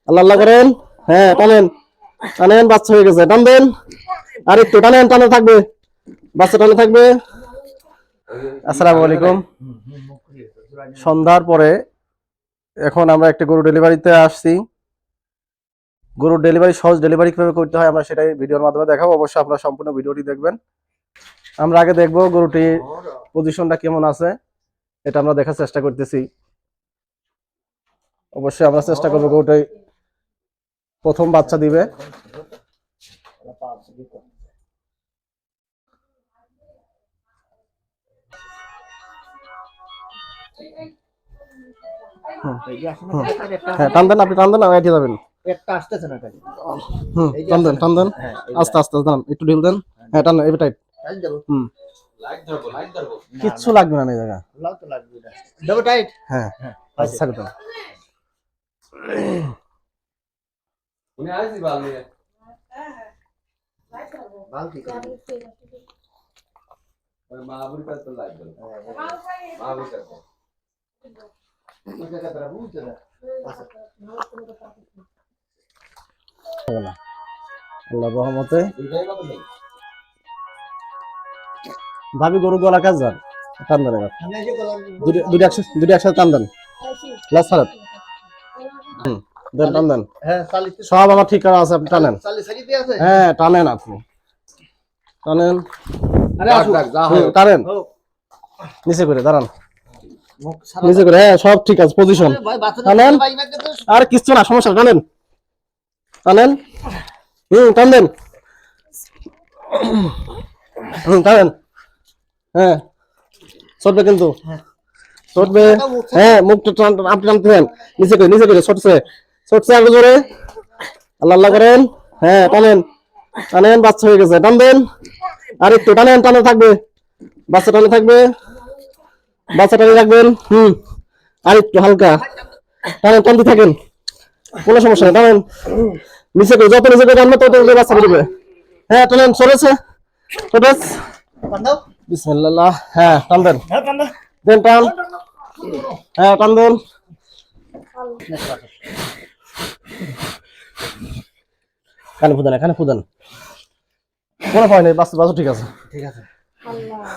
আল্লাহ আল্লাহ করেন। হ্যাঁ টানেন টানেন, বাচ্চা হয়ে গেছে, টান দেন। আর একটু টানেন, টানে থাকবে, বাচ্চা টানে থাকবে। আসসালামু আলাইকুম। সন্ধ্যার পরে এখন আমরা একটা গরু ডেলিভারিতে আসছি। গরুর ডেলিভারি, সহজ ডেলিভারি কিভাবে করতে হয় আমরা সেটাই ভিডিওর মাধ্যমে দেখাবো। অবশ্যই আপনারা সম্পূর্ণ ভিডিওটি দেখবেন। আমরা আগে দেখবো গরুটির পজিশনটা কেমন আছে, এটা আমরা দেখার চেষ্টা করতেছি। অবশ্যই আমরা চেষ্টা করবো গরুটাই প্রথম বাচ্চা দিবে। হ্যাঁ টান দেন, আপনি টান দেন, এটি যাবেন। টান দেন টান দেন, আস্তে আস্তে দাঁড়ান, একটু ঢিল দেন। হ্যাঁ টান, এবার টাইট। কিচ্ছু লাগবে না এই জায়গা। হ্যাঁ আচ্ছা ছাড়ে দেন। আল্লাহর রহমতে ভাবি গরু গলা কাজ যান, টান দেন এবার, দুটি একসাথে টান দেন, লাস্ট ছাড়েন। দেন টান দেন। সব আমার ঠিক করা আছে, আপনি টানেন। হ্যাঁ টানেন, আপনি টানেন, টানেন নিচে করে দাঁড়ান, নিচে করে। হ্যাঁ সব ঠিক আছে, পজিশন টানেন। আর কিচ্ছু না, সমস্যা, টানেন টানেন। টান দেন, টানেন। হ্যাঁ চটবে কিন্তু, চটবে। হ্যাঁ মুখটা আপনি টানতে দেন, নিচে করে নিচে করে, ছটছে ছটছে, আরো জোরে। আল্লাহ আল্লাহ করেন। হ্যাঁ টানেন টানেন, বাচ্চা হয়ে গেছে, টান দেন। আর একটু টানেন, টানে থাকবে, বাচ্চা টানে থাকবে, বাচ্চা টানে রাখবেন। আর একটু হালকা টানেন, টানতে থাকেন, কোনো সমস্যা নেই, টানেন নিচে করে, যত নিচে করে টানবে তত বাচ্চা বেরোবে। হ্যাঁ টানেন, সরেছে সরেছ, বিসমিল্লাহ। হ্যাঁ টান দেন, দেন টান। হ্যাঁ টান দেন। কানে ফুদান, এখানে ফুদান, কোনো ভয় নেই, বাচ্চা বাচ্চা ঠিক আছে, ঠিক আছে। আল্লাহ